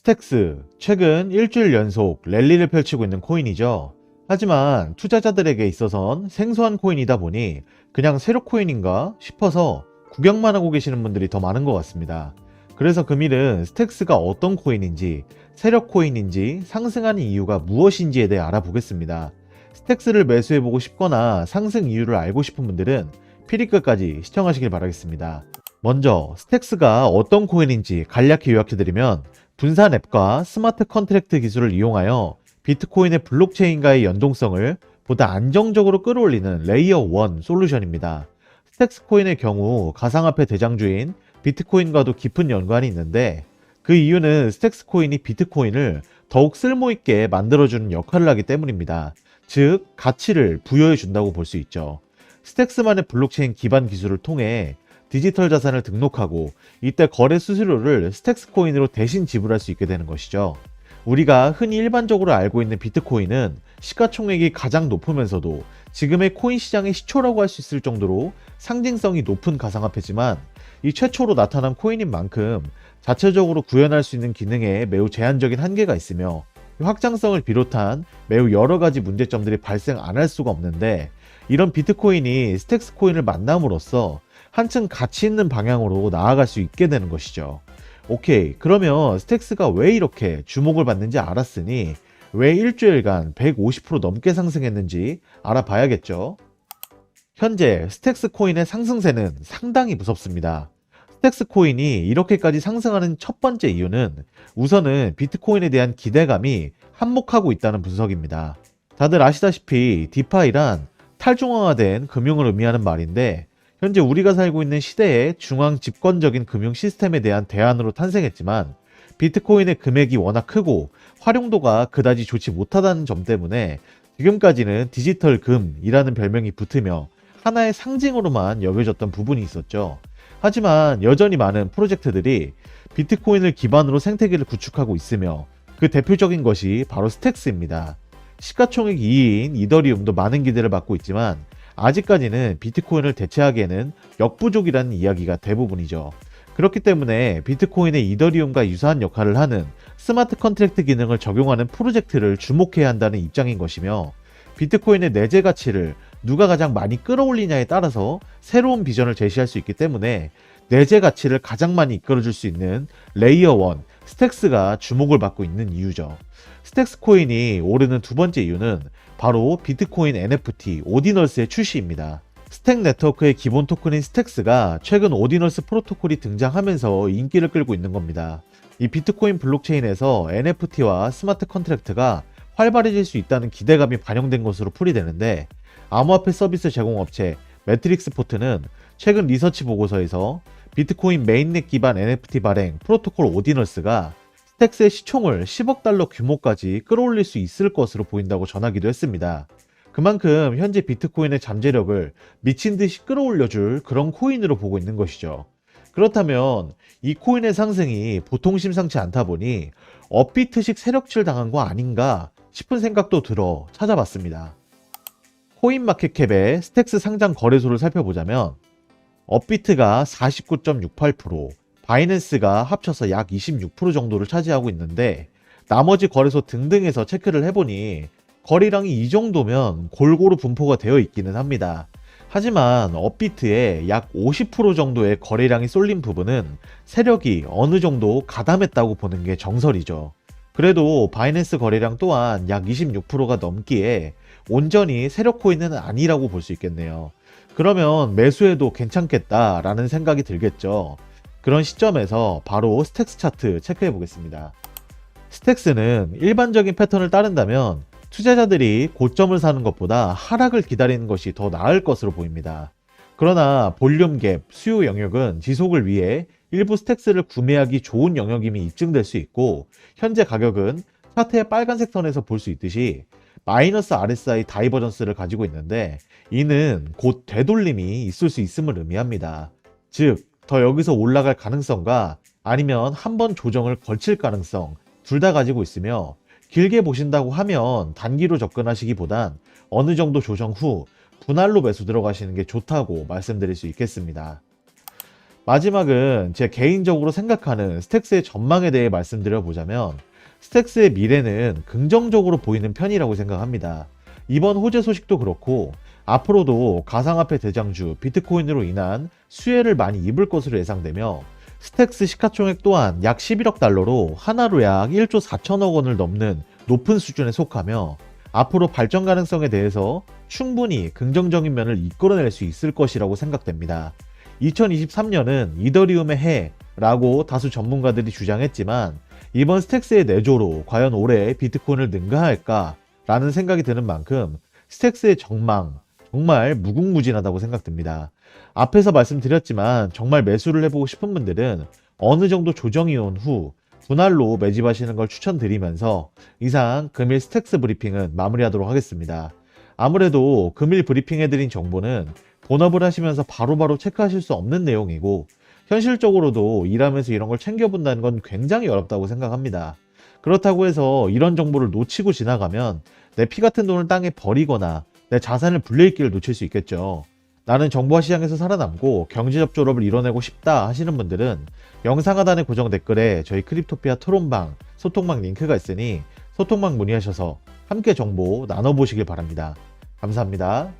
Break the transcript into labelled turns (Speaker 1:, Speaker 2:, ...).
Speaker 1: 스택스, 최근 일주일 연속 랠리를 펼치고 있는 코인이죠. 하지만 투자자들에게 있어선 생소한 코인이다 보니 그냥 새로 코인인가 싶어서 구경만 하고 계시는 분들이 더 많은 것 같습니다. 그래서 금일은 스택스가 어떤 코인인지, 세력 코인인지, 상승하는 이유가 무엇인지에 대해 알아보겠습니다. 스택스를 매수해보고 싶거나 상승 이유를 알고 싶은 분들은 피리 끝까지 시청하시길 바라겠습니다. 먼저 스택스가 어떤 코인인지 간략히 요약해드리면, 분산 앱과 스마트 컨트랙트 기술을 이용하여 비트코인의 블록체인과의 연동성을 보다 안정적으로 끌어올리는 레이어 1 솔루션입니다. 스택스 코인의 경우 가상화폐 대장주인 비트코인과도 깊은 연관이 있는데, 그 이유는 스택스 코인이 비트코인을 더욱 쓸모있게 만들어주는 역할을 하기 때문입니다. 즉, 가치를 부여해 준다고 볼 수 있죠. 스택스만의 블록체인 기반 기술을 통해 디지털 자산을 등록하고 이때 거래 수수료를 스택스 코인으로 대신 지불할 수 있게 되는 것이죠. 우리가 흔히 일반적으로 알고 있는 비트코인은 시가총액이 가장 높으면서도 지금의 코인 시장의 시초라고 할 수 있을 정도로 상징성이 높은 가상화폐지만, 이 최초로 나타난 코인인 만큼 자체적으로 구현할 수 있는 기능에 매우 제한적인 한계가 있으며 확장성을 비롯한 매우 여러 가지 문제점들이 발생 안 할 수가 없는데, 이런 비트코인이 스택스 코인을 만남으로써 한층 가치 있는 방향으로 나아갈 수 있게 되는 것이죠. 오케이, 그러면 스택스가 왜 이렇게 주목을 받는지 알았으니 왜 일주일간 150% 넘게 상승했는지 알아봐야겠죠. 현재 스택스 코인의 상승세는 상당히 무섭습니다. 스택스 코인이 이렇게까지 상승하는 첫 번째 이유는 우선은 비트코인에 대한 기대감이 한몫하고 있다는 분석입니다. 다들 아시다시피 디파이란 탈중앙화된 금융을 의미하는 말인데, 현재 우리가 살고 있는 시대의 중앙 집권적인 금융 시스템에 대한 대안으로 탄생했지만, 비트코인의 금액이 워낙 크고 활용도가 그다지 좋지 못하다는 점 때문에 지금까지는 디지털 금이라는 별명이 붙으며 하나의 상징으로만 여겨졌던 부분이 있었죠. 하지만 여전히 많은 프로젝트들이 비트코인을 기반으로 생태계를 구축하고 있으며, 그 대표적인 것이 바로 스택스입니다. 시가총액 2위인 이더리움도 많은 기대를 받고 있지만 아직까지는 비트코인을 대체하기에는 역부족이라는 이야기가 대부분이죠. 그렇기 때문에 비트코인의 이더리움과 유사한 역할을 하는 스마트 컨트랙트 기능을 적용하는 프로젝트를 주목해야 한다는 입장인 것이며, 비트코인의 내재 가치를 누가 가장 많이 끌어올리냐에 따라서 새로운 비전을 제시할 수 있기 때문에 내재 가치를 가장 많이 이끌어줄 수 있는 레이어 1, 스택스가 주목을 받고 있는 이유죠. 스택스 코인이 오르는 두 번째 이유는 바로 비트코인 NFT 오디널스의 출시입니다. 스택 네트워크의 기본 토큰인 스택스가 최근 오디널스 프로토콜이 등장하면서 인기를 끌고 있는 겁니다. 이 비트코인 블록체인에서 NFT와 스마트 컨트랙트가 활발해질 수 있다는 기대감이 반영된 것으로 풀이되는데, 암호화폐 서비스 제공업체 매트릭스 포트는 최근 리서치 보고서에서 비트코인 메인넷 기반 NFT 발행 프로토콜 오디널스가 스택스의 시총을 10억 달러 규모까지 끌어올릴 수 있을 것으로 보인다고 전하기도 했습니다. 그만큼 현재 비트코인의 잠재력을 미친 듯이 끌어올려줄 그런 코인으로 보고 있는 것이죠. 그렇다면 이 코인의 상승이 보통 심상치 않다 보니 업비트식 세력칠 당한 거 아닌가 싶은 생각도 들어 찾아봤습니다. 코인마켓캡의 스택스 상장 거래소를 살펴보자면 업비트가 49.68%, 바이낸스가 합쳐서 약 26% 정도를 차지하고 있는데, 나머지 거래소 등등에서 체크를 해보니 거래량이 이 정도면 골고루 분포가 되어 있기는 합니다. 하지만 업비트의 약 50% 정도의 거래량이 쏠린 부분은 세력이 어느 정도 가담했다고 보는 게 정설이죠. 그래도 바이낸스 거래량 또한 약 26%가 넘기에 온전히 세력 코인은 아니라고 볼 수 있겠네요. 그러면 매수해도 괜찮겠다라는 생각이 들겠죠. 그런 시점에서 바로 스택스 차트 체크해 보겠습니다. 스택스는 일반적인 패턴을 따른다면 투자자들이 고점을 사는 것보다 하락을 기다리는 것이 더 나을 것으로 보입니다. 그러나 볼륨 갭, 수요 영역은 지속을 위해 일부 스택스를 구매하기 좋은 영역임이 입증될 수 있고, 현재 가격은 차트의 빨간색 선에서 볼 수 있듯이 마이너스 RSI 다이버전스를 가지고 있는데, 이는 곧 되돌림이 있을 수 있음을 의미합니다. 즉, 더 여기서 올라갈 가능성과 아니면 한번 조정을 걸칠 가능성 둘 다 가지고 있으며, 길게 보신다고 하면 단기로 접근하시기보단 어느 정도 조정 후 분할로 매수 들어가시는 게 좋다고 말씀드릴 수 있겠습니다. 마지막은 제 개인적으로 생각하는 스택스의 전망에 대해 말씀드려보자면 스택스의 미래는 긍정적으로 보이는 편이라고 생각합니다. 이번 호재 소식도 그렇고 앞으로도 가상화폐 대장주 비트코인으로 인한 수혜를 많이 입을 것으로 예상되며 스택스 시가총액 또한 약 11억 달러로 하나로 약 1조 4천억 원을 넘는 높은 수준에 속하며 앞으로 발전 가능성에 대해서 충분히 긍정적인 면을 이끌어낼 수 있을 것이라고 생각됩니다. 2023년은 이더리움의 해라고 다수 전문가들이 주장했지만 이번 스택스의 내조로 과연 올해 비트코인을 능가할까? 라는 생각이 드는 만큼 스택스의 전망 정말 무궁무진하다고 생각됩니다. 앞에서 말씀드렸지만 정말 매수를 해보고 싶은 분들은 어느 정도 조정이 온 후 분할로 매집하시는 걸 추천드리면서 이상 금일 스택스 브리핑은 마무리하도록 하겠습니다. 아무래도 금일 브리핑해드린 정보는 본업을 하시면서 바로바로 체크하실 수 없는 내용이고 현실적으로도 일하면서 이런 걸 챙겨본다는 건 굉장히 어렵다고 생각합니다. 그렇다고 해서 이런 정보를 놓치고 지나가면 내 피 같은 돈을 땅에 버리거나 내 자산을 불려일기를 놓칠 수 있겠죠. 나는 정보화 시장에서 살아남고 경제적 졸업을 이뤄내고 싶다 하시는 분들은 영상 하단의 고정 댓글에 저희 크립토피아 토론방, 소통방 링크가 있으니 소통방 문의하셔서 함께 정보 나눠보시길 바랍니다. 감사합니다.